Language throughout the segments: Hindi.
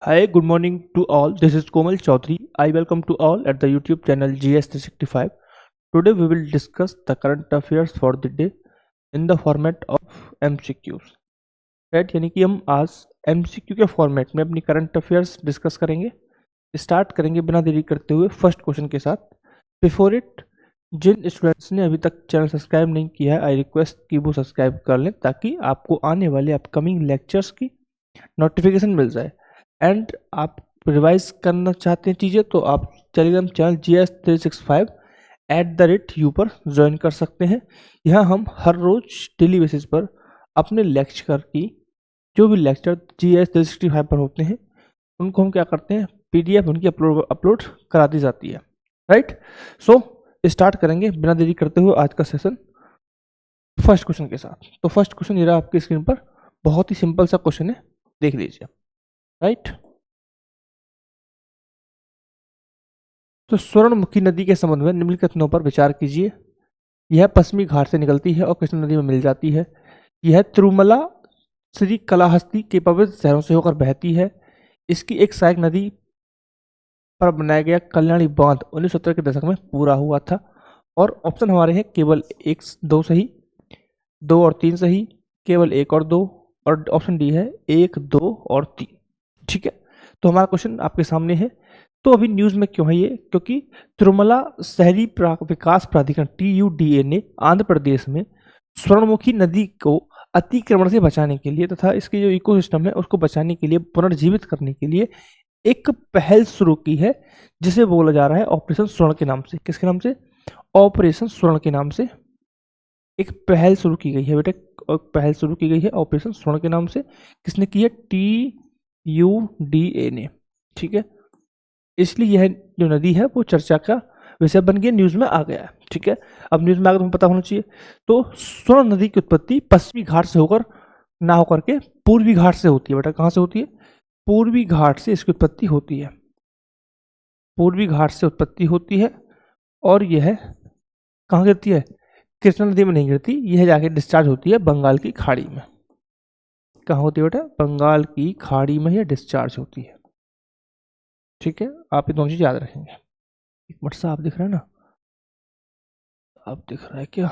Hi, good morning to all. This is Komal Chaudhary. I welcome to all at the YouTube channel GS365. Today we will discuss the current affairs for the day in the format of MCQs. Right, यानी कि हम आज MCQ के फॉर्मेट में अपनी करंट अफेयर्स डिस्कस करेंगे। स्टार्ट करेंगे बिना देरी करते हुए फर्स्ट क्वेश्चन के साथ। बिफोर इट, जिन स्टूडेंट्स ने अभी तक चैनल सब्सक्राइब नहीं किया है, आई रिक्वेस्ट कि वो सब्सक्राइब कर लें ताकि आपको आने वाले अपकमिंग लेक्चर्स की नोटिफिकेशन मिल जाए। एंड आप रिवाइज करना चाहते हैं चीज़ें तो आप टेलीग्राम चैनल GS365 पर ज्वाइन कर सकते हैं। यहाँ हम हर रोज डेली बेसिस पर अपने लेक्चर की जो भी लेक्चर GS365 पर होते हैं उनको हम क्या करते हैं, PDF उनकी अपलोड करा दी जाती है। राइट, सो स्टार्ट करेंगे बिना देरी करते हुए आज का सेशन फर्स्ट क्वेश्चन के साथ। तो फर्स्ट क्वेश्चन ये रहा आपकी स्क्रीन पर, बहुत ही सिंपल सा क्वेश्चन है, देख लीजिए। राइट, तो स्वर्णमुखी नदी के संबंध में निम्नलिखित कथनों पर विचार कीजिए। यह पश्चिमी घाट से निकलती है और कृष्णा नदी में मिल जाती है। यह तिरुमला श्री कालाहस्ती के पवित्र शहरों से होकर बहती है। इसकी एक सहायक नदी पर बनाया गया कल्याणी बांध 1970 के दशक में पूरा हुआ था। और ऑप्शन हमारे हैं केवल 1 2 सही, 2 और 3 सही, केवल 1 और 2, और ऑप्शन डी है 1 2 और 3। ठीक है, तो हमारा क्वेश्चन आपके सामने है। तो अभी न्यूज़ में क्यों है ये? क्योंकि तिरुमला शहरी विकास प्राधिकरण TUDA ने आंध्र प्रदेश में स्वर्णमुखी नदी को अतिक्रमण से बचाने के लिए तथा इसके जो इकोसिस्टम है उसको बचाने के लिए, पुनर्जीवित करने के लिए एक पहल शुरू की है जिसे बोला जा रहा है ऑपरेशन स्वर्ण के नाम से। किसके नाम से? ऑपरेशन स्वर्ण के नाम से एक पहल शुरू की गई है बेटा, एक पहल शुरू की गई है ऑपरेशन स्वर्ण के नाम से। किसने की है? TUDA ने। ठीक है, इसलिए यह जो नदी है वो चर्चा का विषय बन गया, न्यूज में आ गया है। ठीक है, अब न्यूज में आकर तुम्हें पता होना चाहिए। तो स्वर्ण नदी की उत्पत्ति पश्चिमी घाट से होकर ना होकर के पूर्वी घाट से होती है बेटा। कहाँ से होती है? पूर्वी घाट से इसकी उत्पत्ति होती है। पूर्वी घाट से उत्पत्ति होती है और यह कहाँ गिरती है? कृष्णा नदी में नहीं गिरती, यह जाके डिस्चार्ज होती है बंगाल की खाड़ी में। कहाँ होती है बेटा? बंगाल की खाड़ी में यह डिस्चार्ज होती है। ठीक है, आप ये दोनों चीज याद रखेंगे। एक मिनट, साफ दिख रहा है ना? आप दिख रहा है क्या?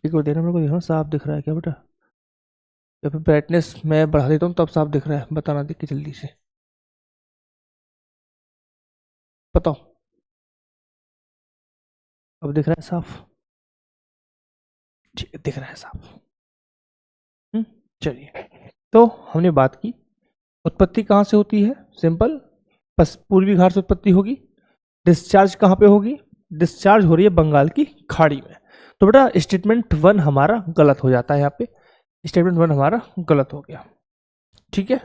एक बार देना मेरे को, देखना साफ दिख रहा है क्या बेटा? या फिर ब्राइटनेस मैं बढ़ा देता हूँ तब साफ दिख रहा है? बताना, दिख के जल्दी से बताओ। अब दिख रहा है साफ? ठीक है, दिख रहा है साफ। चलिए, तो हमने बात की उत्पत्ति कहाँ से होती है। सिंपल, बस पूर्वी घाट से उत्पत्ति होगी। डिस्चार्ज कहाँ पे होगी? डिस्चार्ज हो रही है बंगाल की खाड़ी में। तो बेटा स्टेटमेंट 1 हमारा गलत हो जाता है, यहाँ पे स्टेटमेंट 1 हमारा गलत हो गया। ठीक है,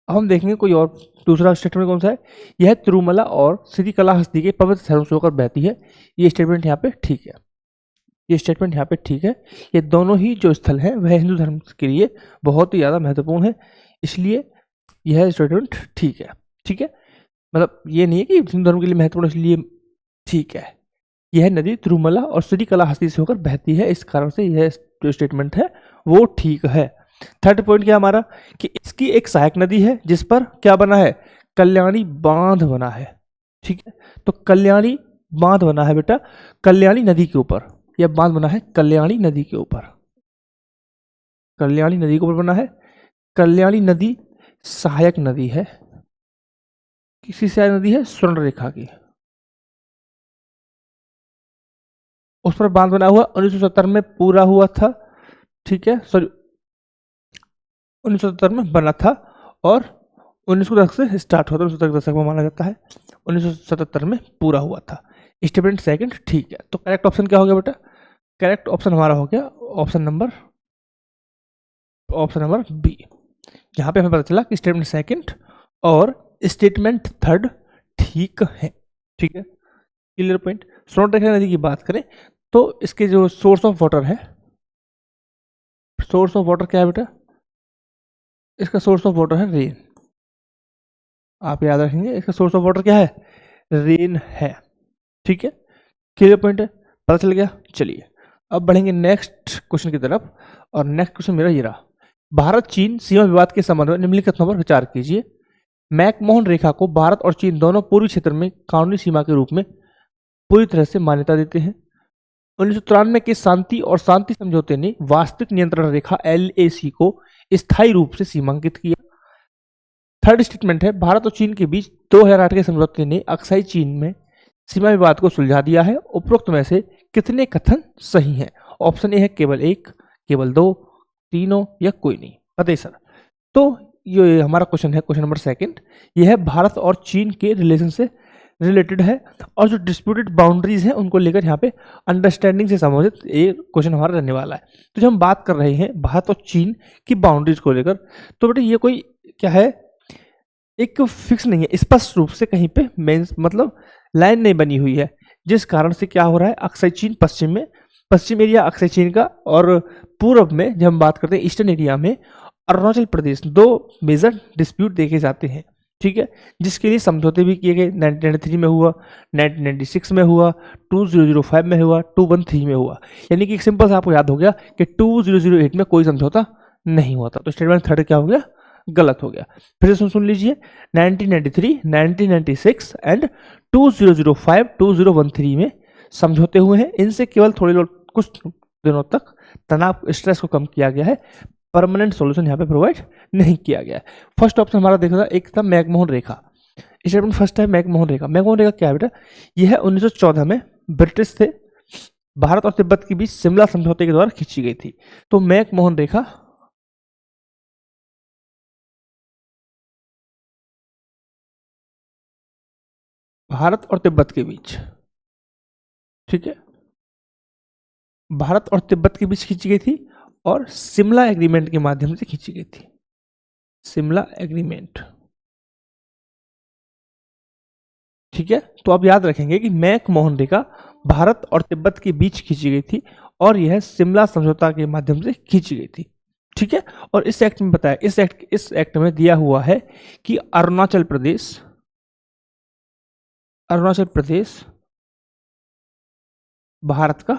अब हम देखेंगे कोई और दूसरा स्टेटमेंट कौन सा है। यह तिरुमला और श्री कालाहस्ती के पवित्र शहरों से होकर बहती है। ये स्टेटमेंट यहाँ पे ठीक है, ये स्टेटमेंट यहाँ पे ठीक है। ये दोनों ही जो स्थल हैं वह हिंदू धर्म के लिए बहुत ही ज़्यादा महत्वपूर्ण है, इसलिए यह स्टेटमेंट ठीक है। ठीक है, मतलब ये नहीं है कि हिंदू धर्म के लिए महत्वपूर्ण इसलिए ठीक है। यह नदी तिरुमला और श्री कालाहस्ती से होकर बहती है, इस कारण से यह जो स्टेटमेंट है वो ठीक है। थर्ड पॉइंट क्या हमारा, कि इसकी एक सहायक नदी है जिस पर क्या बना है? कल्याणी बांध बना है। ठीक है, तो कल्याणी बांध बना है बेटा कल्याणी नदी के ऊपर। यह बांध बना है कल्याणी नदी के ऊपर, कल्याणी नदी के ऊपर बना है। कल्याणी नदी सहायक नदी है। किसी सहायक नदी है? स्वर्ण रेखा की, उस पर बांध बना हुआ 1970 में पूरा हुआ था। ठीक है, सॉरी 1970 में बना था और 1900 दशक से स्टार्ट हुआ था, 1970 दशक में माना जाता है, 1977 में पूरा हुआ था। स्टेटमेंट सेकंड ठीक है। तो करेक्ट ऑप्शन क्या हो गया बेटा? करेक्ट ऑप्शन हमारा हो गया ऑप्शन नंबर बी। यहाँ पे हमें पता चला कि स्टेटमेंट सेकंड और स्टेटमेंट थर्ड ठीक है। ठीक है, क्लियर पॉइंट। स्वर्णरेखा नदी की बात करें तो इसके जो सोर्स ऑफ वाटर है, सोर्स ऑफ वाटर क्या है बेटा? इसका सोर्स ऑफ वाटर है रेन। आप याद रखेंगे, इसका सोर्स ऑफ वाटर क्या है? रेन है। ठीक है, क्लियर पॉइंट है, पता चल गया। चलिए अब बढ़ेंगे नेक्स्ट क्वेश्चन की तरफ, और नेक्स्ट क्वेश्चन मेरा ये रहा। भारत चीन सीमा विवाद के संबंध में निम्नलिखितों पर विचार कीजिए। मैकमोहन रेखा को भारत और चीन दोनों पूर्वी क्षेत्र में कानूनी सीमा के रूप में पूरी तरह से मान्यता देते हैं। 1993 के शांति और शांति समझौते ने वास्तविक नियंत्रण रेखा LAC को स्थायी रूप से सीमांकित किया। थर्ड स्टेटमेंट है, भारत और चीन के बीच 2008 के समझौते ने अक्साई चीन में सीमा विवाद को सुलझा दिया है। उपरोक्त में से कितने कथन सही हैं? ऑप्शन ए है केवल एक, केवल दो, तीनों, या कोई नहीं। बताइए सर। तो ये हमारा क्वेश्चन है, क्वेश्चन नंबर सेकंड, ये है भारत और चीन के रिलेशन से रिलेटेड है, और जो डिस्प्यूटेड बाउंड्रीज हैं उनको लेकर यहाँ पे अंडरस्टैंडिंग से संबंधित ये क्वेश्चन हमारा रहने वाला है। तो जब हम बात कर रहे हैं भारत और चीन की बाउंड्रीज को लेकर, तो बेटा ये कोई क्या है, एक फिक्स नहीं है, स्पष्ट रूप से कहीं पे मेंस मतलब लाइन नहीं बनी हुई है, जिस कारण से क्या हो रहा है, अक्साई चीन पश्चिम में, पश्चिम एरिया अक्साई चीन का, और पूर्व में जब हम बात करते हैं ईस्टर्न एरिया में अरुणाचल प्रदेश, दो मेजर डिस्प्यूट देखे जाते हैं। ठीक है, जिसके लिए समझौते भी किए गए। 1993 में हुआ, 1996 में हुआ, 2005 में हुआ, 2013 में हुआ। यानी कि एक सिंपल सा आपको याद हो गया कि 2008 में कोई समझौता नहीं हुआ था। तो स्टेटमेंट थर्ड क्या हो गया, गलत हो गया। फिर से सुन लीजिए, 1993, 1996 एंड 2005, 2013 में समझौते हुए हैं। इनसे केवल थोड़े कुछ दिनों तक तनाव स्ट्रेस को कम किया गया है, परमानेंट सॉल्यूशन यहाँ पे प्रोवाइड नहीं किया गया है। फर्स्ट ऑप्शन हमारा देखा था, एक था मैकमोहन रेखा। स्टेटमेंट फर्स्ट है मैकमोहन रेखा। मैकमोहन रेखा क्या है बेटा, यह है 1914 में ब्रिटिश थे भारत और तिब्बत के बीच शिमला समझौते के द्वारा खींची गई थी। तो मैकमोहन रेखा भारत और तिब्बत के बीच, ठीक है, भारत और तिब्बत के बीच खींची गई थी, और शिमला एग्रीमेंट के माध्यम से खींची गई थी। शिमला एग्रीमेंट, ठीक है। तो आप याद रखेंगे कि मैकमोहन रेखा भारत और तिब्बत के बीच खींची गई थी, और यह शिमला समझौता के माध्यम से खींची गई थी। ठीक है, और इस एक्ट में बताया, इस एक्ट में दिया हुआ है कि अरुणाचल प्रदेश भारत का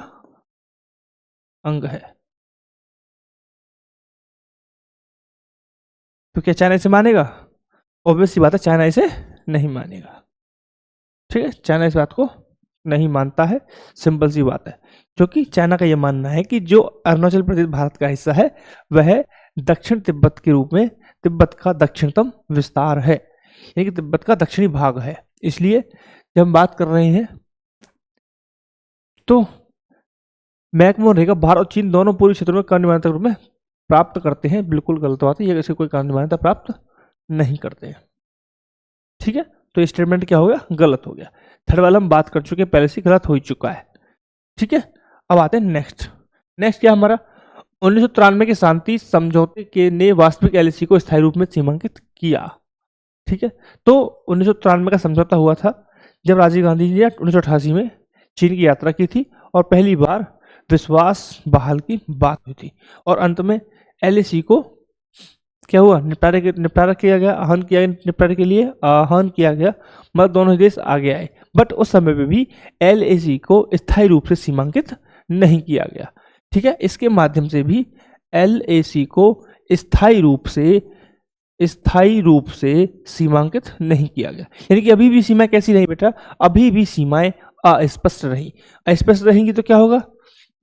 अंग है। तो क्या चाइना इसे मानेगा? ऑब्वियस सी बात है, चाइना इसे नहीं मानेगा। ठीक है, चाइना इस बात को नहीं मानता है, सिंपल सी बात है। क्योंकि चाइना का यह मानना है कि जो अरुणाचल प्रदेश भारत का हिस्सा है, वह दक्षिण तिब्बत के रूप में तिब्बत का दक्षिणतम विस्तार है, यानी कि तिब्बत का दक्षिणी भाग है। इसलिए जब हम बात कर रहे हैं तो मैकमोहन रेखा भारत और चीन दोनों पूर्वी क्षेत्रों में कानूनी मान्यता के रूप में प्राप्त करते हैं। बिल्कुल गलत बात है, ये ऐसे कोई कानूनी मान्यता प्राप्त नहीं करते हैं। ठीक है, तो स्टेटमेंट क्या हो गया, गलत हो गया। थर्ड वाला हम बात कर चुके हैं, पहले से गलत हो ही चुका है। ठीक है, अब आते हैं नेक्स्ट क्या हमारा, 1993 के शांति समझौते के ने वास्तविक LAC को स्थायी रूप में सीमांकित किया। ठीक है, तो 1993 का समझौता हुआ था जब राजीव गांधी जी ने 1988 में चीन की यात्रा की थी, और पहली बार विश्वास बहाल की बात हुई थी, और अंत में LAC को क्या हुआ, निपटारा किया गया, निपटारे के लिए आह्वान किया गया, मतलब दोनों देश आगे आए। बट उस समय में भी LAC को स्थायी रूप से सीमांकित नहीं किया गया। ठीक है, इसके माध्यम से भी LAC को स्थायी रूप से सीमांकित नहीं किया गया। यानी कि अभी भी सीमा कैसी रही बेटा, अभी भी सीमाएं अस्पष्ट रहेंगी तो क्या होगा,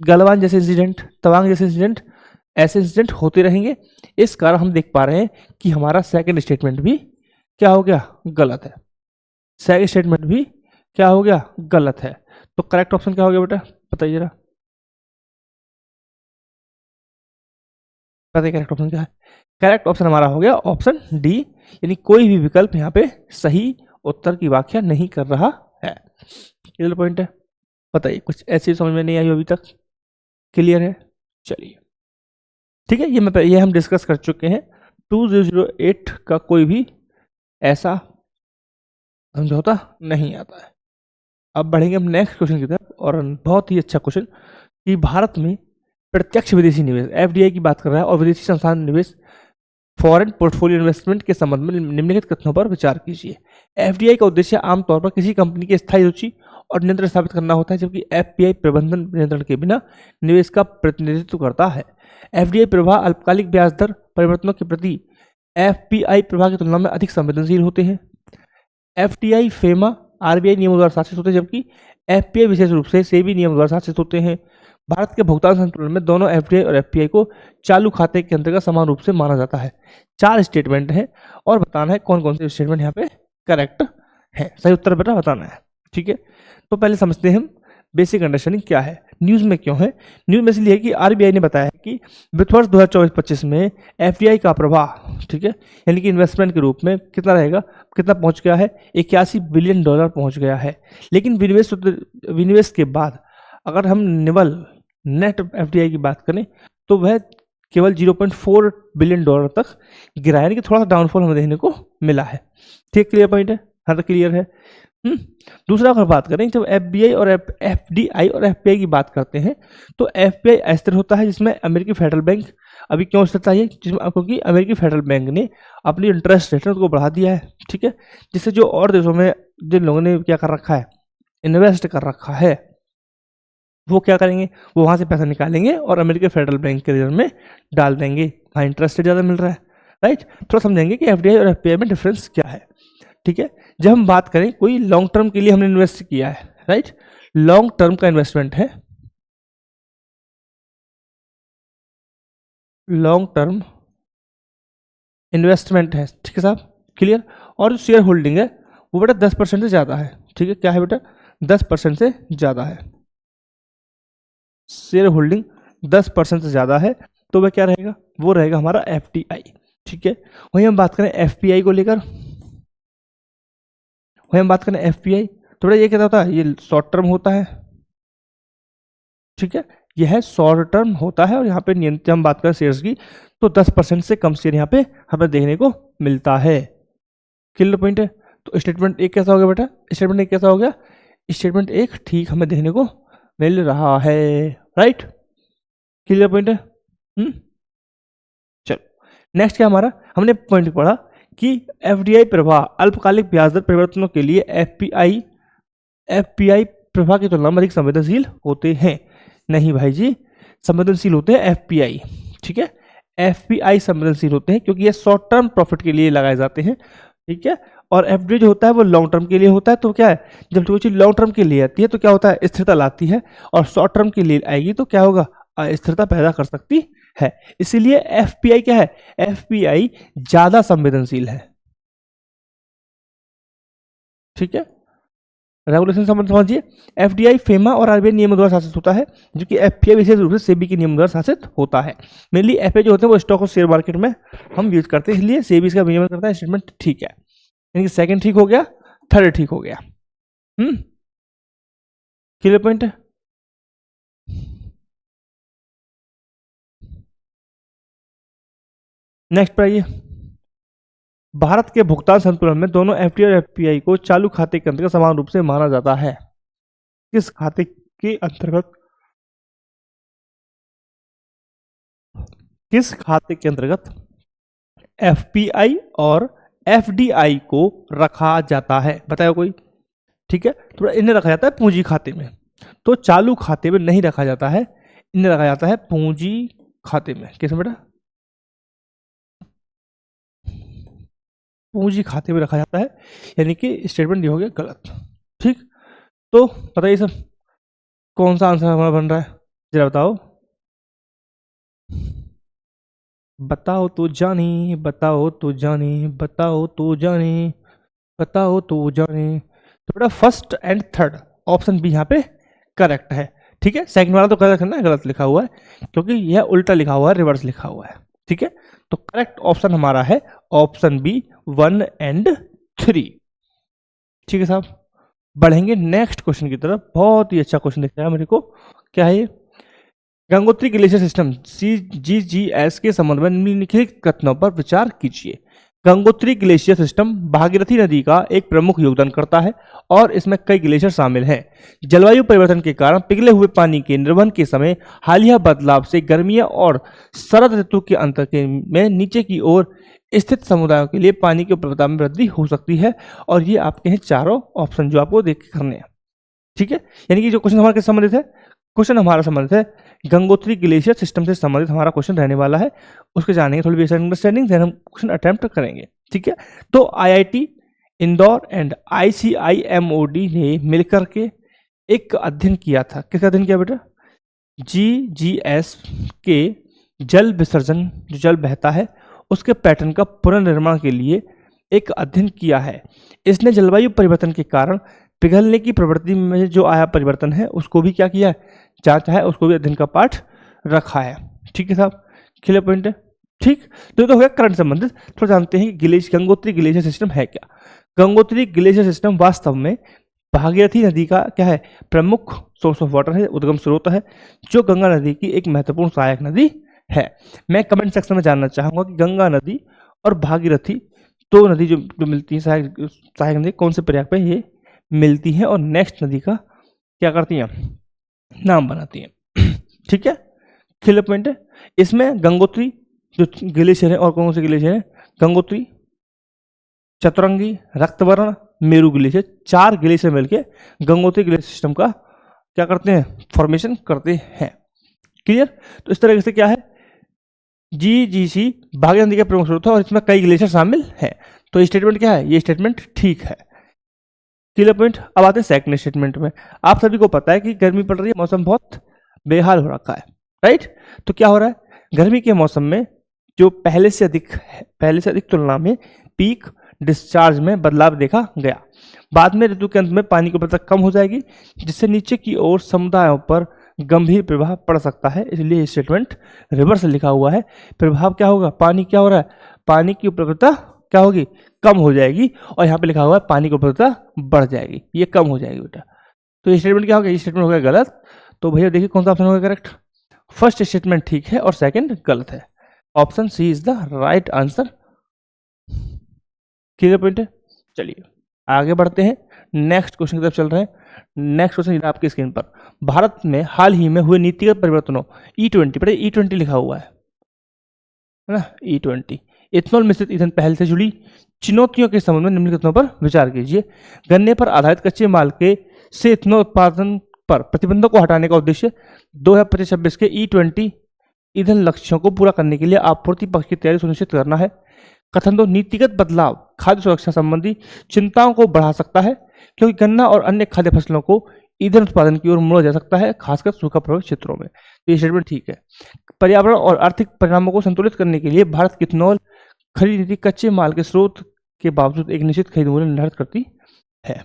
गलवान जैसे इंसिडेंट, तवांग जैसे इंसिडेंट, ऐसे इंसिडेंट होते रहेंगे। इस कारण हम देख पा रहे हैं कि हमारा सेकंड स्टेटमेंट भी क्या हो गया, गलत है। सेकंड स्टेटमेंट भी क्या हो गया, गलत है। तो करेक्ट ऑप्शन क्या हो गया बेटा, बताइए जरा, बताइए करेक्ट ऑप्शन क्या है। करेक्ट ऑप्शन हमारा हो गया ऑप्शन डी, यानी कोई भी विकल्प यहाँ पे सही उत्तर की व्याख्या नहीं कर रहा है। क्लियर पॉइंट है, बताइए कुछ ऐसी समझ में नहीं आई अभी तक, क्लियर है? चलिए ठीक है, ये हम डिस्कस कर चुके हैं। 2008 का कोई भी ऐसा समझौता नहीं आता है। अब बढ़ेंगे हम नेक्स्ट क्वेश्चन की तरफ, और बहुत ही अच्छा क्वेश्चन कि भारत में प्रत्यक्ष विदेशी निवेश FDI की बात कर रहा है, और विदेशी संस्थान निवेश फॉरेन पोर्टफोलियो इन्वेस्टमेंट के संबंध में निम्नलिखित कथनों पर विचार कीजिए। एफडीआई का उद्देश्य आमतौर पर किसी कंपनी की स्थायी रुचि और नियंत्रण स्थापित करना होता है, जबकि एफपीआई प्रबंधन नियंत्रण के बिना निवेश का प्रतिनिधित्व करता है। एफडीआई प्रवाह अल्पकालिक ब्याज दर परिवर्तनों के प्रति एफपीआई प्रवाह की तुलना में अधिक संवेदनशील होते हैं। एफटीआई फेमा आरबीआई नियमों द्वारा शासित होते हैं, जबकि एफपीआई विशेष रूप से सेबी नियम द्वारा शासित होते हैं। भारत के भुगतान संतुलन में दोनों एफडीआई और एफपीआई को चालू खाते के अंतर्गत समान रूप से माना जाता है। 4 स्टेटमेंट है और बताना है कौन कौन से स्टेटमेंट यहाँ पे करेक्ट है। सही उत्तर बेटा बताना है, ठीक है। तो पहले समझते हैं हम बेसिक अंडरस्टैंडिंग क्या है, न्यूज़ में क्यों है। न्यूज़ में इसलिए कि आरबीआई ने बताया है कि वित्त वर्ष 2024-25 में एफडीआई का प्रवाह, ठीक है, यानी कि इन्वेस्टमेंट के रूप में कितना रहेगा, कितना पहुंच गया है, $81 बिलियन पहुंच गया है। लेकिन विनिवेश के बाद अगर हम निवल नेट एफडीआई की बात करें तो वह केवल $0.4 बिलियन तक गिरा, यानी कि थोड़ा सा डाउनफॉल हमें देखने को मिला है। ठीक, क्लियर पॉइंट है, हाँ तो क्लियर है। दूसरा अगर बात करें, जब एफबीआई और एफडीआई और एफपीआई की बात करते हैं तो एफबीआई अस्थिर होता है, जिसमें अमेरिकी फेडरल बैंक, अभी क्यों स्थिर चाहिए, क्योंकि अमेरिकी फेडरल बैंक ने अपनी इंटरेस्ट रेट को बढ़ा दिया है, ठीक है, जिससे जो और देशों में जिन लोगों ने क्या कर रखा है, इन्वेस्ट कर रखा है, वो क्या करेंगे, वो वहाँ से पैसा निकालेंगे और अमेरिकी फेडरल बैंक के रिजर्व में डाल देंगे, वहाँ इंटरेस्ट रेट ज़्यादा मिल रहा है, राइट। थोड़ा समझेंगे कि एफडीआई और एफपीआई में डिफरेंस क्या है, ठीक है। जब हम बात करें कोई लॉन्ग टर्म के लिए हमने इन्वेस्ट किया है, राइट, लॉन्ग टर्म का इन्वेस्टमेंट है, लॉन्ग टर्म इन्वेस्टमेंट है, ठीक है साहब, क्लियर। और जो शेयर होल्डिंग है वो बेटा 10% से ज़्यादा है, ठीक है, क्या है बेटा, 10% से ज़्यादा है, शेयर होल्डिंग 10% से ज़्यादा है, तो वह क्या रहेगा, वो रहेगा हमारा एफडीआई, ठीक है। वहीं हम बात करें एफपीआई को लेकर, वहीं हम बात करें एफपीआई, तो बेटा ये क्या होता है, ये शॉर्ट टर्म होता है, ठीक है, यह शॉर्ट टर्म होता है। और यहाँ पे नियंत्रण हम बात करें शेयर्स की तो 10% से कम शेयर यहाँ पे हमें देखने को मिलता है, क्लियर पॉइंट है। तो स्टेटमेंट एक कैसा हो गया बेटा, स्टेटमेंट एक कैसा हो गया, स्टेटमेंट एक ठीक हमें देखने को मिल रहा है, राइट, क्लियर पॉइंट है। चलो नेक्स्ट क्या हमारा, हमने पॉइंट पढ़ा कि एफडीआई प्रवाह अल्पकालिक ब्याज दर परिवर्तनों के लिए एफपीआई प्रवाह की तुलना में अधिक संवेदनशील होते हैं। नहीं भाई जी, संवेदनशील होते हैं एफपीआई, ठीक है, एफपीआई संवेदनशील होते हैं क्योंकि ये शॉर्ट टर्म प्रॉफिट के लिए लगाए जाते हैं, ठीक है। और एफडी जो होता है वो लॉन्ग टर्म के लिए होता है। तो क्या है, जब कोई चीज लॉन्ग टर्म के लिए आती है तो क्या होता है, स्थिरता लाती है, और शॉर्ट टर्म के लिए आएगी तो क्या होगा, अस्थिरता पैदा कर सकती है। इसीलिए एफपीआई क्या है, एफपीआई ज्यादा संवेदनशील है, ठीक है। रेगुलेशन समझिए, एफडीआई फेमा और आरबीआई नियमों द्वारा शासित होता है, जो कि एफपीआई विशेष रूप से सेबी के नियम द्वारा शासित होता है। मेनली एफपीआई जो होते हैं वो स्टॉक और शेयर मार्केट में हम यूज करते हैं, इसलिए सेबी इसका नियमन करता है। स्टेटमेंट ठीक है, यानी कि सेकंड ठीक हो गया, थर्ड ठीक हो गया, क्लियर पॉइंट है। नेक्स्ट पर आइए, भारत के भुगतान संतुलन में दोनों एफडी और एफपीआई को चालू खाते के अंतर्गत समान रूप से माना जाता है। किस खाते के अंतर्गत, किस खाते के अंतर्गत एफपीआई और एफडीआई को रखा जाता है, बताओ कोई, ठीक है। तो इन्हें रखा जाता है पूंजी खाते में, तो चालू खाते में नहीं रखा जाता है, इन्हें रखा जाता है पूंजी खाते में। किस बेटा, पूंजी खाते में रखा जाता है, यानी कि स्टेटमेंट ये हो गया गलत, ठीक। तो बताइए सर कौन सा आंसर हमारा बन रहा है, जरा बताओ, बताओ तो जानी, बताओ तो जानी, बताओ तो जानी, बताओ तो जानी। तो बेटा फर्स्ट एंड थर्ड ऑप्शन भी यहाँ पे करेक्ट है, ठीक है। सेकंड वाला तो करेक्ट है ना, गलत लिखा हुआ है क्योंकि यह उल्टा लिखा हुआ है, रिवर्स लिखा हुआ है, ठीक है। तो करेक्ट ऑप्शन हमारा है ऑप्शन बी 1 एंड 3, ठीक है साहब। बढ़ेंगे नेक्स्ट क्वेश्चन की तरफ, बहुत ही अच्छा क्वेश्चन दिख रहा है मेरे को, क्या है ये, गंगोत्री ग्लेशियर सिस्टम CGGS के संबंध में निम्नलिखित कथनों पर विचार कीजिए। गंगोत्री ग्लेशियर सिस्टम भागीरथी नदी का एक प्रमुख योगदान करता है और इसमें कई ग्लेशियर शामिल हैं। जलवायु परिवर्तन के कारण पिघले हुए पानी के निर्वहन के समय हालिया बदलाव से गर्मियां और शरद ऋतु के अंतर में नीचे की ओर स्थित समुदायों के लिए पानी की उपलब्धता में वृद्धि हो सकती है। और ये आपके हैं चारों ऑप्शन जो आपको देख के करने हैं। ठीक है, यानी कि जो क्वेश्चन हमारा किस संबंधित है, क्वेश्चन हमारा संबंधित है गंगोत्री ग्लेशियर सिस्टम से संबंधित हमारा क्वेश्चन रहने वाला है। उसके जानेंगे थोड़ी बेसिक अंडरस्टैंडिंग, देन हम क्वेश्चन अटेम्प्ट करेंगे। ठीक है, तो आईआईटी इंदौर एंड आईसीआईएमओडी ने मिलकर के एक अध्ययन किया था। किसका अध्ययन किया बेटा? जीजीएस के जल विसर्जन, जो जल बहता है उसके पैटर्न का पुनर्निर्माण के लिए एक अध्ययन किया है। इसने जलवायु परिवर्तन के कारण पिघलने की प्रवृत्ति में जो आया परिवर्तन है उसको भी क्या किया है, जांचा है, उसको भी अध्ययन का पार्ट रखा है। ठीक है साहब, क्लियर पॉइंट है। ठीक, तो हो गया करंट संबंधित। थोड़ा जानते हैं कि गंगोत्री ग्लेशियर सिस्टम है क्या। गंगोत्री ग्लेशियर सिस्टम वास्तव में भागीरथी नदी का क्या है, प्रमुख सोर्स ऑफ वाटर है, उद्गम स्रोत है, जो गंगा नदी की एक महत्वपूर्ण सहायक नदी है। मैं कमेंट सेक्शन में जानना चाहूंगा कि गंगा नदी और भागीरथी दो नदी जो मिलती है सहायक नदी कौन से प्रयाग पे ये मिलती हैं और नेक्स्ट नदी का क्या करती हैं, नाम बनाती हैं। ठीक है, क्लियर पॉइंट है। इसमें गंगोत्री जो ग्लेशियर है और कौन से ग्लेशियर है, गंगोत्री, चतुरंगी, रक्तवर्ण, मेरू ग्लेशियर, चार ग्लेशियर मिलके गंगोत्री ग्लेशियर सिस्टम का क्या करते हैं, फॉर्मेशन करते हैं। क्लियर, तो इस तरह से क्या है, जीजीसी भागीरथी नदी का प्रमुख स्रोत है और इसमें कई ग्लेशियर शामिल हैं। तो स्टेटमेंट क्या है, ये स्टेटमेंट ठीक है। Clear point. अब आते हैं सेकंड स्टेटमेंट में। आप सभी को पता है कि गर्मी पड़ रही है, मौसम बहुत बेहाल हो रखा है, राइट। तो क्या हो रहा है, गर्मी के मौसम में जो पहले से अधिक तुलना में पीक डिस्चार्ज में बदलाव देखा गया। बाद में ऋतु के अंत में पानी की उपलब्धता कम हो जाएगी, जिससे नीचे की ओर समुदायों पर गंभीर प्रभाव पड़ सकता है। इसलिए स्टेटमेंट रिवर्स लिखा हुआ है। प्रभाव क्या होगा, पानी क्या हो रहा है, पानी की उपलब्धता क्या होगी, कम हो जाएगी। और यहाँ पे लिखा हुआ है पानी की उपलब्धता बढ़ जाएगी, ये कम हो जाएगी बेटा। तो ये स्टेटमेंट क्या हो गया, ये स्टेटमेंट हो गया गलत। तो भैया देखिए कौन सा ऑप्शन होगा करेक्ट। फर्स्ट स्टेटमेंट ठीक है और सेकंड गलत है। Option C is the right answer. Clear point है। चलिए आगे बढ़ते हैं, नेक्स्ट क्वेश्चन की तरफ चल रहे हैं। नेक्स्ट क्वेश्चन आपकी स्क्रीन पर, भारत में हाल ही में हुए नीतिगत परिवर्तनों E20 पर E20 लिखा हुआ है ना, E20 इथेनॉल मिश्रित ईंधन पहल से जुड़ी चुनौतियों के संबंध में निम्नलिखितों पर विचार कीजिए। गन्ने पर आधारित कच्चे माल के से इथेनॉल उत्पादन पर प्रतिबंधों को हटाने का उद्देश्य 2025-26 के E20 ईंधन लक्ष्यों को पूरा करने के लिए आपूर्ति पक्ष की तैयारी सुनिश्चित करना है। कथन दो, नीतिगत बदलाव खाद्य सुरक्षा संबंधी चिंताओं को बढ़ा सकता है, क्योंकि गन्ना और अन्य खाद्य फसलों को ईंधन उत्पादन की ओर मोड़ा जा सकता है, खासकर सूखा प्रभावित क्षेत्रों में। तो ये स्टेटमेंट ठीक है। पर्यावरण और आर्थिक परिणामों को संतुलित करने के लिए भारत की इथेनॉल खरीद नीति कच्चे माल के स्रोत के बावजूद एक निश्चित खरीद मूल्य निर्धारित करती है।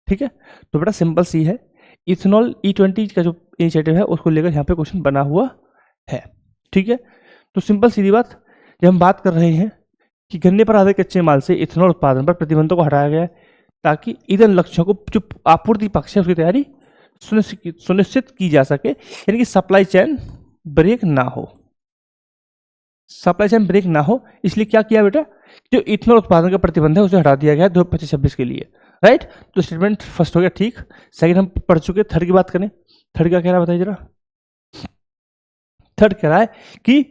ठीक है, तो बेटा सिंपल सी है, इथेनॉल E20 का जो इनिशिएटिव है उसको लेकर यहाँ पे क्वेश्चन बना हुआ है। ठीक है, तो सिंपल सीधी बात, जब हम बात कर रहे हैं कि गन्ने पर आधारित कच्चे माल से इथेनॉल उत्पादन पर प्रतिबंधों को हटाया गया है, ताकि ईंधन लक्ष्यों को जो आपूर्ति पक्ष है उसकी तैयारी सुनिश्चित की जा सके, यानी कि सप्लाई चेन ब्रेक ना हो, सप्लाई चेन ब्रेक ना हो। इसलिए क्या किया बेटा, जो इथेनॉल उत्पादन का प्रतिबंध है उसे हटा दिया गया 2025-26 के लिए, राइट। तो स्टेटमेंट फर्स्ट हो गया ठीक। सेकंड हम पढ़ चुके, थर्ड की बात करें। थर्ड क्या कह रहा है बताइए जरा। थर्ड कह रहा है कि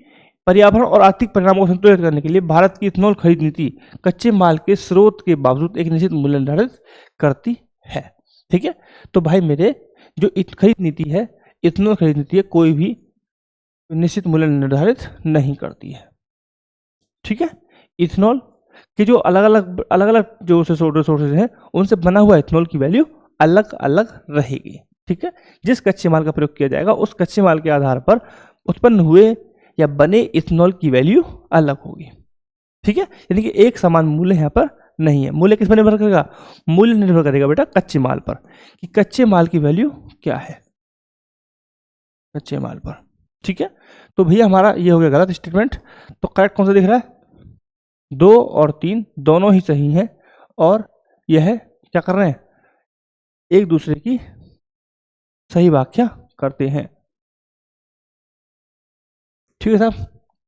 पर्यावरण और आर्थिक परिणामों को संतुलित करने के लिए भारत की इथेनॉल खरीद नीति कच्चे माल के स्रोत के बावजूद एक निश्चित मूल्य निर्धारित करती है। ठीक है, तो भाई मेरे जो खरीद नीति है, इथेनॉल खरीद नीति है, कोई भी निश्चित मूल्य निर्धारित नहीं करती है। ठीक है, इथेनॉल के जो अलग अलग जो सोर्सेज हैं उनसे बना हुआ इथेनॉल की वैल्यू अलग अलग रहेगी। ठीक है, जिस कच्चे माल का प्रयोग किया जाएगा उस कच्चे माल के आधार पर उत्पन्न हुए या बने इथेनॉल की वैल्यू अलग होगी। ठीक है, यानी कि एक समान मूल्य यहाँ पर नहीं है। मूल्य किस पर निर्भर करेगा, मूल्य निर्भर करेगा बेटा कच्चे माल पर, कि कच्चे माल की वैल्यू क्या है कच्चे माल पर। ठीक है, तो भैया हमारा ये हो गया गलत स्टेटमेंट। तो करेक्ट कौन सा दिख रहा है, 2 और 3 दोनों ही सही हैं, और यह क्या कर रहे हैं, एक दूसरे की सही व्याख्या करते हैं। ठीक है साहब,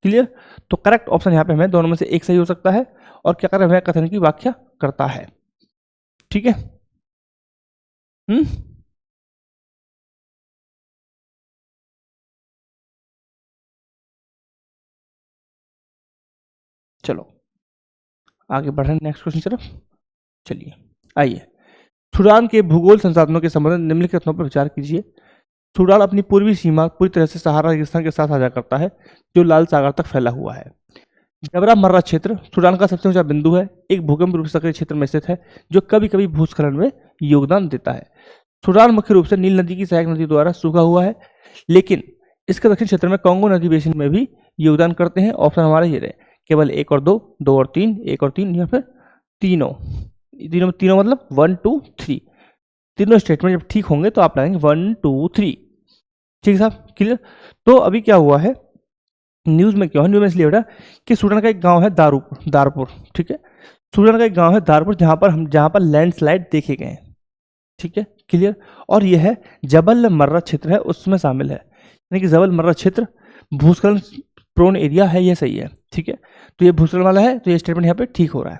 क्लियर। तो करेक्ट ऑप्शन यहाँ पे हमें दोनों में से एक सही हो सकता है, और क्या कर रहे हैं, कथन की व्याख्या करता है। ठीक है, चलो आगे बढ़ रहे हैं नेक्स्ट क्वेश्चन तरफ। चलिए आइए, सूडान के भूगोल संसाधनों के संबंध में निम्नलिखित कथनों पर विचार कीजिए। सूडान अपनी पूर्वी सीमा पूरी तरह से सहारा रेगिस्तान के साथ साझा करता है जो लाल सागर तक फैला हुआ है। जबरा मर्रा क्षेत्र सूडान का सबसे ऊंचा बिंदु है, एक भूकंप रूप सक्रिय क्षेत्र में स्थित है जो कभी कभी भूस्खलन में योगदान देता है। सूडान मुख्य रूप से नील नदी की सहायक नदी द्वारा सूखा हुआ है, लेकिन इसके दक्षिण क्षेत्र में कांगो नदी बेसिन में भी योगदान करते हैं। ऑप्शन हमारे ये रहे, केवल 1 और 2, 2 और 3, 1 और 3 या फिर तीनों। तीनों मतलब 1 2 3, तीनों स्टेटमेंट जब ठीक होंगे तो आप लगाएंगे 1 2 3। ठीक है साहब, क्लियर। तो अभी क्या हुआ है न्यूज़ में, क्या है न्यूज़ में इसलिए बेटा कि सूडान का एक गांव है दारपुर। ठीक है, सूडान का एक गांव है दारपुर जहां पर लैंडस्लाइड देखे गए हैं। ठीक है, क्लियर। और यह है जबल मर्रा क्षेत्र है उसमें शामिल है, यानी कि जबल मर्रा क्षेत्र भूस्खलन प्रोन एरिया है, यह सही है। ठीक है, तो ये भूस्खलन वाला है, तो ये स्टेटमेंट यहाँ पे ठीक हो रहा है।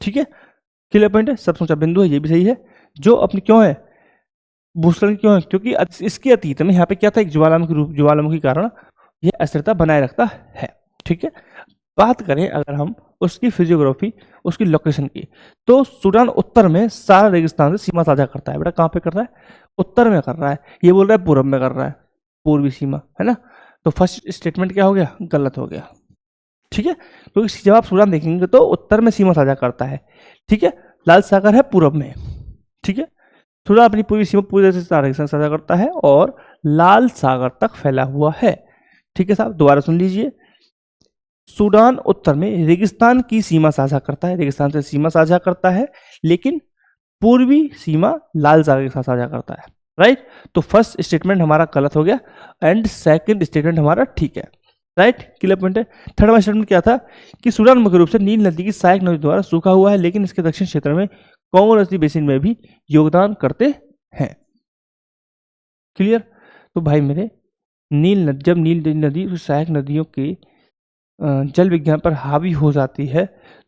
ठीक है, क्लियर पॉइंट है, सबसे ऊंचा बिंदु है, ये भी सही है। जो अपनी क्यों है भूस्खलन क्यों है, क्योंकि इसके अतीत में यहाँ पे क्या था, एक ज्वालामुखी कारण यह अस्थिरता बनाए रखता है। ठीक है, बात करें अगर हम उसकी फिजियोग्राफी, उसकी लोकेशन की, तो सूडान उत्तर में सारा रेगिस्तान से सीमा साझा करता है। बेटा कहाँ पे कर रहा है, उत्तर में कर रहा है, ये बोल रहा है पूर्व में कर रहा है, पूर्वी सीमा है ना। तो फर्स्ट स्टेटमेंट क्या हो गया, गलत हो गया। ठीक है, तो जब आप सूडान देखेंगे तो उत्तर में सीमा साझा करता है। ठीक है, लाल सागर है पूर्व में। ठीक है, सूडान अपनी पूरी सीमा पूरी तरह से रेगिस्तान साझा करता है और लाल सागर तक फैला हुआ है। ठीक है साहब, दोबारा सुन लीजिए, सूडान उत्तर में रेगिस्तान की सीमा साझा करता है, रेगिस्तान से सीमा साझा करता है, लेकिन पूर्वी सीमा लाल सागर के साथ साझा करता है। राइट, तो फर्स्ट स्टेटमेंट हमारा गलत हो गया एंड सेकंड स्टेटमेंट हमारा ठीक है। राइट, क्लियर पॉइंट है। थर्ड स्टेटमेंट क्या था कि सूडान मुख्य रूप से नील नदी की सहायक नदी द्वारा सूखा हुआ है, लेकिन इसके दक्षिण क्षेत्र में कांगो नदी बेसिन में भी योगदान करते हैं। क्लियर। तो भाई मेरे जब नील नदी सहायक नदियों के जल विज्ञान पर हावी हो जाती है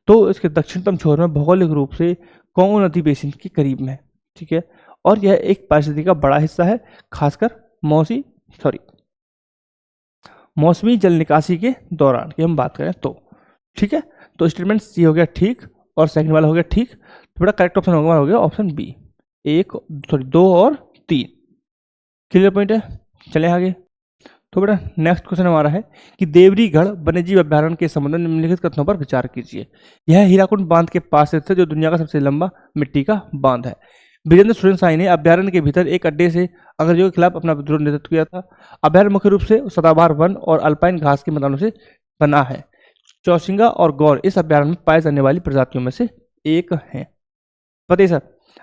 तो इसके दक्षिणतम छोर में भौगोलिक रूप से कांगो नदी बेसिन के करीब में। ठीक है, और यह एक पारिस्थितिकी का बड़ा हिस्सा है, खासकर मौसमी जल निकासी के दौरान की हम बात करें तो। ठीक है, तो स्टेटमेंट सी हो गया ठीक और सेकंड वाला हो गया ठीक। तो बड़ा करेक्ट ऑप्शन हो गया ऑप्शन बी, 2 और 3। क्लियर पॉइंट है, चले आगे। तो बेटा नेक्स्ट क्वेश्चन हमारा है कि देवरीगढ़ वन्यजीव अभ्यारण्य के संबंध में निम्नलिखित कथनों पर विचार कीजिए। यह हीराकुंड बांध के पास स्थित है जो दुनिया का सबसे लंबा मिट्टी का बांध है। विजेंद्र सुरेन साई ने अभ्यारण्य के भीतर एक अड्डे से अंग्रेजों के खिलाफ अपना विद्रोह नेतृत्व किया था। अभ्यारण्य मुख्य रूप से सदाबहार वन और अल्पाइन घास के मैदानों से बना है। चौसिंगा और गौर इस अभ्यारण्य में पाई जाने वाली प्रजातियों में से एक है। बताइए सर,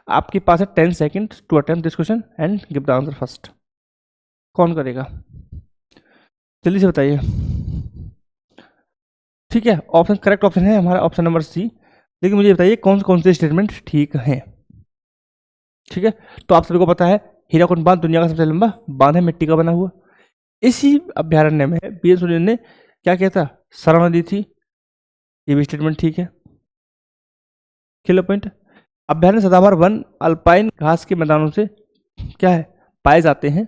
आपके पास है 10 second to attempt this question and give the answer first. कौन करेगा, जल्दी से बताइए। ठीक है, ऑप्शन करेक्ट ऑप्शन है हमारा ऑप्शन नंबर सी, लेकिन मुझे बताइए कौन से स्टेटमेंट ठीक हैं। ठीक है, तो आप सभी को पता है हीराकुंड बांध दुनिया का सबसे लंबा बांध है, मिट्टी का बना हुआ। इसी अभ्यारण्य में वीरेंद्र सुरेन ने क्या किया था, शरण दी थी, ये भी स्टेटमेंट ठीक है। Clear point. अभ्यारण्य सदाबहार वन अल्पाइन घास के मैदानों से क्या है पाए जाते हैं।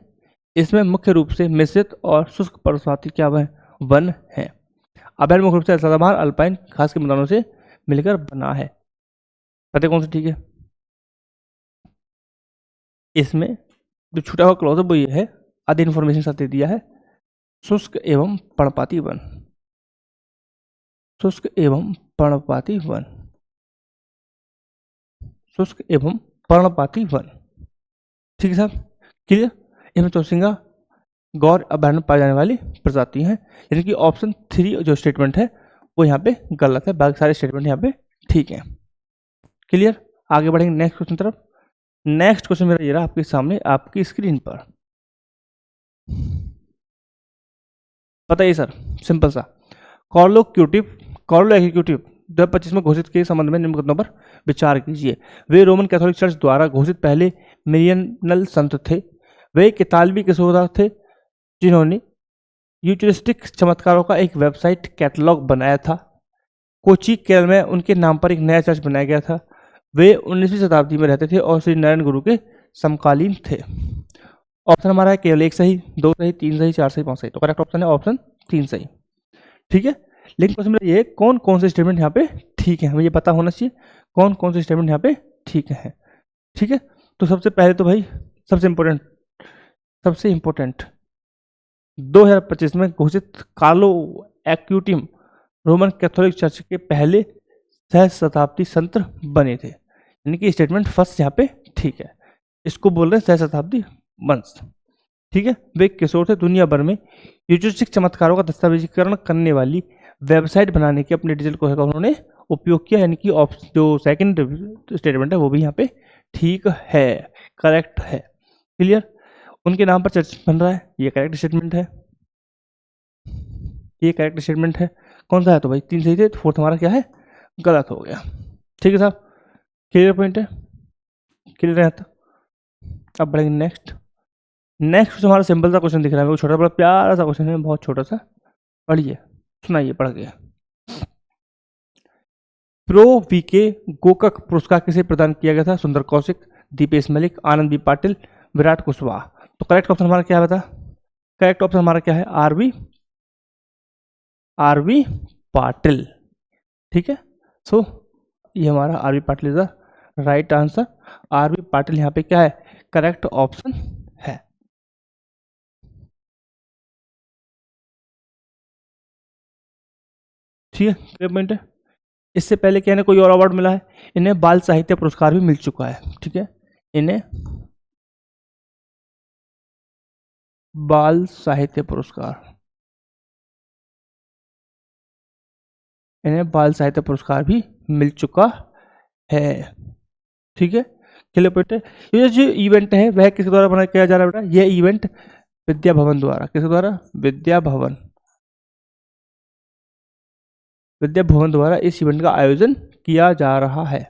इसमें मुख्य रूप से मिश्रित और शुष्क पर्वतवासी क्या वन है। अभ्यारण्य मुख्य रूप से सदाबहार अल्पाइन घास के मैदानों से मिलकर बना है। पता कौन सा ठीक है, इसमें जो छूटा हुआ क्लॉज है वो ये है, आधी इंफॉर्मेशन साथ दे दिया है, शुष्क एवं पर्णपाती वन, शुष्क एवं पर्णपाती वन, शुष्क एवं पर्णपाती वन। ठीक है साहब, क्लियर। इसमें चौसिंगा गौर अभ्यारण्य पाई जाने वाली प्रजाति हैं, यानी कि ऑप्शन 3 जो स्टेटमेंट है वो यहाँ पे गलत है, बाकी सारे स्टेटमेंट यहाँ पे ठीक है। क्लियर, आगे बढ़ेंगे नेक्स्ट क्वेश्चन तरफ। नेक्स्ट क्वेश्चन मेरा ये रहा आपके सामने आपकी स्क्रीन पर। बताइए सर, सिंपल सा, कॉर्लो एग्जीक्यूटिव 2025 में घोषित के संबंध में निम्न कथनों पर विचार कीजिए। वे रोमन कैथोलिक चर्च द्वारा घोषित पहले मिलियनल संत थे। वे एक इतालवी किशोर थे जिन्होंने यूचरिस्टिक चमत्कारों का एक वेबसाइट कैटलॉग बनाया था। कोची केरल में उनके नाम पर एक नया चर्च बनाया गया था। वे 19वीं शताब्दी में रहते थे और श्री नारायण गुरु के समकालीन थे। ऑप्शन हमारा है केवल 1 सही, 2 सही, 3 सही, 4 सही, 5 सही। तो करेक्ट ऑप्शन है ऑप्शन 3 सही। ठीक है, लेकिन क्वेश्चन मेरा ये कौन कौन से स्टेटमेंट यहाँ पे ठीक है, हमें ये पता होना चाहिए कौन कौन से स्टेटमेंट यहाँ पे ठीक है। ठीक है, तो सबसे पहले तो भाई सबसे इंपॉर्टेंट 2025 में घोषित कार्लो एक्यूटिम रोमन कैथोलिक चर्च के पहले सहस्त्राब्दी संत बने थे, यानी कि स्टेटमेंट फर्स्ट यहाँ पे ठीक है। इसको बोल रहे हैं सहस्त्राब्दी वंश। ठीक है, वे किशोर थे। दुनिया भर में युजुत्सिक चमत्कारों का दस्तावेजीकरण करने वाली वेबसाइट बनाने के अपने डिजिटल कोश का उन्होंने उपयोग किया, यानी कि जो सेकंड स्टेटमेंट है वो भी यहाँ पे ठीक है, करेक्ट है। क्लियर, उनके नाम पर चर्च बन रहा है, ये करेक्ट स्टेटमेंट है, ये करेक्ट स्टेटमेंट है। कौन सा है, तो भाई 3 सही थे, तो फोर्थ हमारा क्या है, गलत हो गया। ठीक है साहब, क्लियर पॉइंट है, क्लियर है। अब बढ़ेंगे नेक्स्ट हमारा सिंपल सा क्वेश्चन दिख रहा है, वो छोटा बड़ा प्यारा सा क्वेश्चन है, बहुत छोटा सा। पढ़िए, सुनाइए पढ़ के। प्रो वीके गोकक पुरस्कार किसे प्रदान किया गया था? सुंदर कौशिक, दीपेश मलिक, आनंद बी पाटिल, विराट कुशवाहा। तो करेक्ट ऑप्शन हमारा क्या बता, करेक्ट ऑप्शन हमारा क्या है, आरवी पाटिल। ठीक है, सो ये हमारा RV Patil is the right answer. RV Patil यहाँ पे क्या है, करेक्ट ऑप्शन है। ठीक है, क्लियर पॉइंट है। इससे पहले क्या इन्हें कोई और अवार्ड मिला है? इन्हें बाल साहित्य पुरस्कार भी मिल चुका है। ठीक है, इन्हें बाल साहित्य पुरस्कार, इन्हें बाल साहित्य पुरस्कार भी मिल चुका है। ठीक है, क्लियर पॉइंट है। ये जो इवेंट है वह किसके द्वारा बनाया किया जा रहा है बेटा? यह इवेंट विद्या भवन द्वारा, किसके द्वारा? विद्या भवन द्वारा इस इवेंट का आयोजन किया जा रहा है।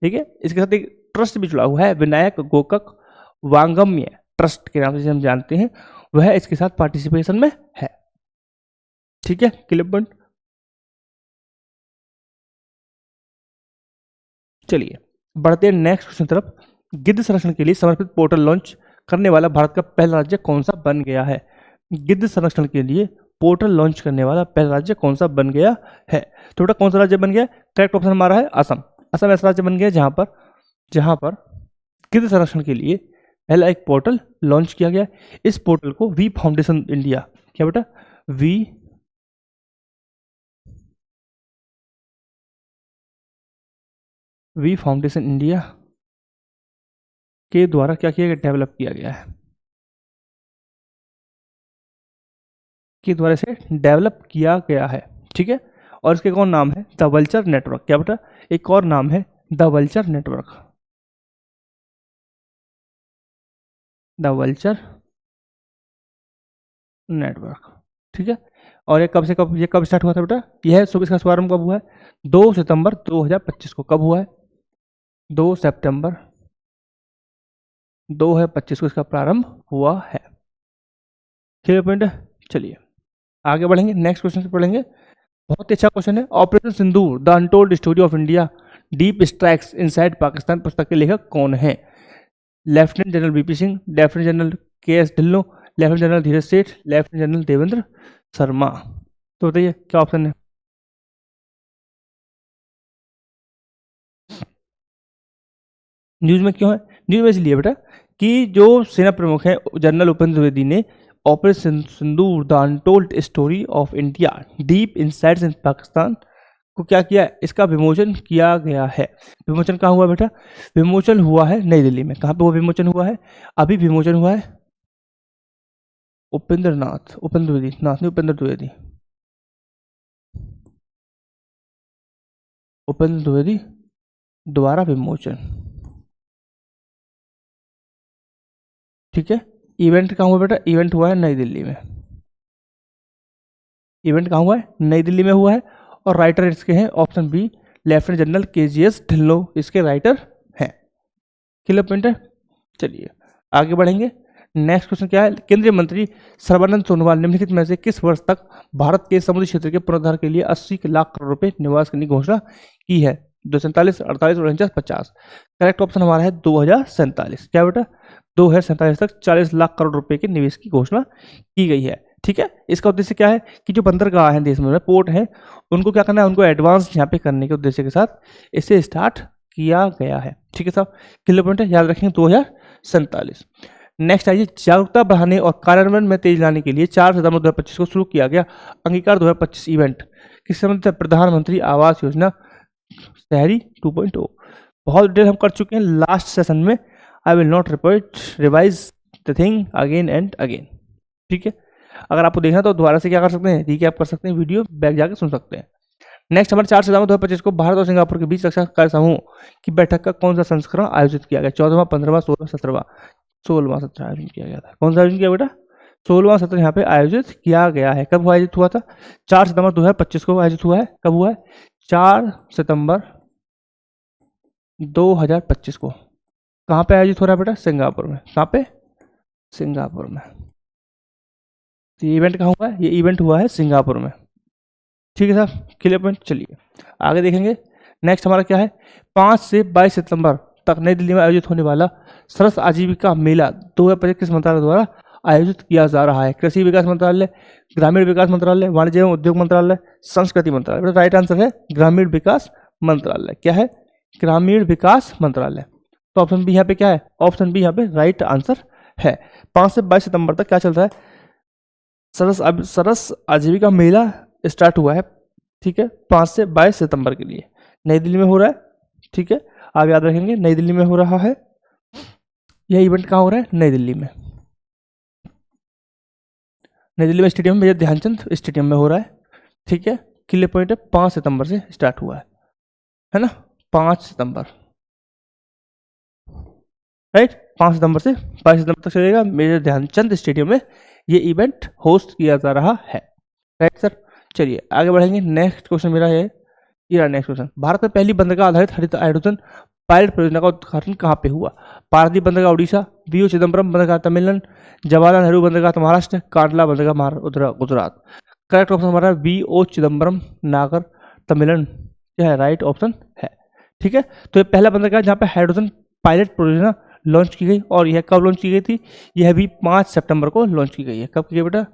ठीक है, इसके साथ एक ट्रस्ट भी जुड़ा हुआ है, विनायक गोकक वांगम्य ट्रस्ट के नाम से हम जानते हैं, वह इसके साथ पार्टिसिपेशन में है। ठीक है, क्लियर पॉइंट। चलिए बढ़ते हैं नेक्स्ट क्वेश्चन तरफ। गिद्ध संरक्षण के लिए समर्पित पोर्टल लॉन्च करने वाला भारत का पहला राज्य कौन सा बन गया है? गिद्ध संरक्षण के लिए पोर्टल लॉन्च करने वाला पहला राज्य कौन सा बन गया है? तो बेटा कौन सा राज्य बन गया? करेक्ट ऑप्शन हमारा है असम। असम ऐसा राज्य बन गया जहां पर गिद्ध संरक्षण के लिए पहला एक पोर्टल लॉन्च किया गया। इस पोर्टल को वी फाउंडेशन इंडिया, क्या बेटा, वी फाउंडेशन इंडिया के द्वारा क्या किया गया, डेवलप किया गया है, के द्वारा इसे डेवलप किया गया है। ठीक है, और इसके कौन नाम है? The vulture network. क्या बेटा, एक और नाम है the vulture network, the vulture network. ठीक है, और ये कब स्टार्ट हुआ था बेटा? यह इसका शुभारंभ कब हुआ है? 2 सितंबर 2025 को। कब हुआ है? 2 सितंबर 2025 को इसका प्रारंभ हुआ है। क्लियर पॉइंट है। चलिए आगे बढ़ेंगे, नेक्स्ट क्वेश्चन से पढ़ेंगे। बहुत ही अच्छा क्वेश्चन है। Operation Sindoor the untold story of India deep strikes inside Pakistan पुस्तक के लेखक कौन है? Lieutenant general VP Singh, lieutenant general KS. Dhillon, lieutenant general Dhiraj Seth, lieutenant general Devendra Sharma. तो बताइए क्या ऑप्शन है? न्यूज में क्यों है? न्यूज में इसलिए बेटा कि जो सेना प्रमुख है जनरल उपेंद्र द्विवेदी ने operation Sindoor the untold story of India deep insides in Pakistan को क्या किया, इसका विमोचन किया गया है। विमोचन कहाँ हुआ बेटा? विमोचन हुआ है नई दिल्ली में। कहाँ पे वो विमोचन हुआ है? अभी विमोचन हुआ है उपेंद्र द्विवेदी द्वारा विमोचन। ठीक है, इवेंट कहाँ हुआ बेटा? इवेंट हुआ है नई दिल्ली में। इवेंट कहाँ हुआ है? नई दिल्ली में हुआ है। और राइटर इसके हैं option B lieutenant general KGS. Dhillon इसके राइटर हैं। क्लियर पॉइंट है। चलिए आगे बढ़ेंगे। नेक्स्ट क्वेश्चन क्या है? केंद्रीय मंत्री सर्बानंद सोनोवाल निम्नलिखित में से किस वर्ष तक भारत के समुद्री क्षेत्र के पुनरुद्धार के लिए 80 लाख करोड़ रुपए निवेश करने की घोषणा की है? 247, 48 और 50। करेक्ट ऑप्शन हमारा है 2047। क्या बेटा? 2047 तक 40 लाख करोड़ रुपए के निवेश की घोषणा की गई है। ठीक है। इसका उद्देश्य क्या है कि जो बंदरगाह है देश में, पोर्ट है, उनको क्या करना है, उनको एडवांस यहाँ पे करने के उद्देश्य के साथ इसे स्टार्ट किया गया है। ठीक है साहब, क्लियर पॉइंट है, याद रखेंगे 2047। नेक्स्ट आइए, जागरूकता बढ़ाने और कार्यान्वयन में तेज लाने के लिए 4 सितंबर 2025 को शुरू किया गया अंगीकार 2025 इवेंट किस संबंधित है? प्रधानमंत्री आवास योजना शहरी 2.0। बहुत डिटेल हम कर चुके हैं लास्ट सेशन में। I will not revise the thing again and again. ठीक है, अगर आपको देखना तो दोबारा से क्या कर सकते हैं, रिकैप कर सकते हैं, वीडियो बैक जाके सुन सकते हैं। नेक्स्ट हमारे 4 सितंबर 2025 को भारत और सिंगापुर के बीच रक्षा कार्य समूह की बैठक का कौन सा संस्करण आयोजित किया गया? 14वां, 15वां, 16वां, 17वां? 16वां 17 आयोजन किया गया था। कौन सा आयोजन किया बेटा? 16वां 17 यहाँ पे आयोजित किया गया है। कब आयोजित हुआ था? 4 सितंबर 2025 को आयोजित हुआ है। कब हुआ है? 4 सितंबर 2025 को। कहाँ पे आयोजित हो रहा है बेटा? सिंगापुर में। कहाँ पे? सिंगापुर में। तो ये इवेंट कहाँ हुआ है? ये इवेंट हुआ है सिंगापुर में। ठीक है साहब, क्लियर पॉइंट। चलिए आगे देखेंगे। नेक्स्ट हमारा क्या है? 5 से 22 सितंबर तक नई दिल्ली में आयोजित होने वाला सरस आजीविका मेला 2025 किस मंत्रालय द्वारा आयोजित किया जा रहा है? कृषि विकास मंत्रालय, ग्रामीण विकास मंत्रालय, वाणिज्य एवं उद्योग मंत्रालय, संस्कृति मंत्रालय? राइट आंसर है ग्रामीण विकास मंत्रालय। क्या है? ग्रामीण विकास मंत्रालय। तो ऑप्शन बी यहाँ पे क्या है? ऑप्शन बी यहाँ पे राइट आंसर है। 5 से 22 सितंबर तक क्या चल रहा है? सरस आजीविका मेला स्टार्ट हुआ है। ठीक है, 5 से 22 सितंबर के लिए नई दिल्ली में हो रहा है। ठीक है, आप याद रखेंगे नई दिल्ली में हो रहा है। यह इवेंट कहाँ हो रहा है? नई दिल्ली में। नई दिल्ली में स्टेडियम में, मेजर ध्यानचंद स्टेडियम में हो रहा है। ठीक है, क्लियर पॉइंट है। 5 सितंबर से स्टार्ट हुआ है ना? 5 सितंबर, राइट। 5 सितंबर से 22 सितंबर तक चलेगा। मेजर ध्यानचंद स्टेडियम में ये इवेंट होस्ट किया जा रहा है, राइट सर। चलिए आगे बढ़ेंगे। नेक्स्ट क्वेश्चन मेरा है, ये नेक्स्ट क्वेश्चन, भारत में पहली बंदरगाह आधारित हरित हाइड्रोजन पायलट परियोजना का उद्घाटन कहाँ पे हुआ? पारादीप बंदरगाह उड़ीसा, वीओ चिदम्बरम बंदरगाह तमिलनाडु, जवाहरलाल नेहरू बंदरगाह महाराष्ट्र, कांडला बंदरगाह गुजरात? करेक्ट ऑप्शन हमारा वीओ चिदम्बरम नागर तमिलनाडु, क्या है? राइट ऑप्शन है। ठीक है, तो ये पहला बंदरगाह जहाँ पे हाइड्रोजन पायलट परियोजना लॉन्च की गई, और यह कब लॉन्च की गई थी? यह भी 5 सितंबर को लॉन्च की गई है। कब की गई बेटा?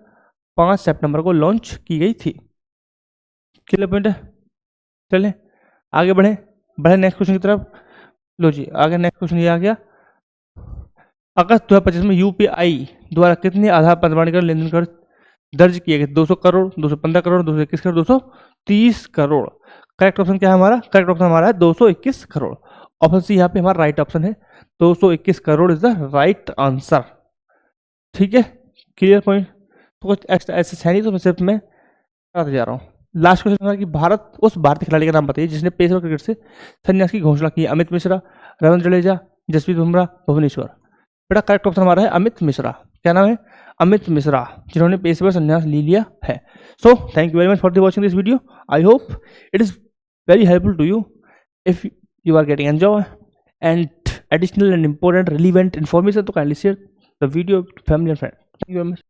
5 सितंबर को लॉन्च की गई थी। क्लियर पॉइंट है। चलें आगे बढ़े नेक्स्ट क्वेश्चन की तरफ। लो जी, आगे नेक्स्ट क्वेश्चन ये आ गया। अगस्त 2025 में यूपीआई द्वारा कितने आधार प्रमाणीकरण लेनदेन कर दर्ज किए गए? 200 करोड़, 215 करोड़, 221 करोड़, 230 करोड़? करेक्ट ऑप्शन क्या है हमारा? करेक्ट ऑप्शन हमारा है 221 करोड़। ऑप्शन सी यहाँ पे हमारा राइट ऑप्शन है। 221 crore is the right answer. ठीक है, क्लियर पॉइंट। तो कुछ एक्स्ट्रा ऐसे है नहीं, तो मैं सिर्फ मैं बताते जा रहा हूँ। लास्ट क्वेश्चन था कि भारत उस भारतीय खिलाड़ी का नाम बताइए जिसने पेशेवर क्रिकेट से संन्यास की घोषणा की। अमित मिश्रा, रविंद्र जडेजा, जसप्रीत बुमराह, भुवनेश्वर? बेटा करेक्ट ऑप्शन हमारा है अमित मिश्रा। क्या नाम है? अमित मिश्रा, जिन्होंने पेशेवर संन्यास ले लिया है। So thank you very much for watching this video. I hope it is very helpful to you. If you are getting enjoy and additional and important relevant information, to kindly share the video with family and friends. Thank you very much.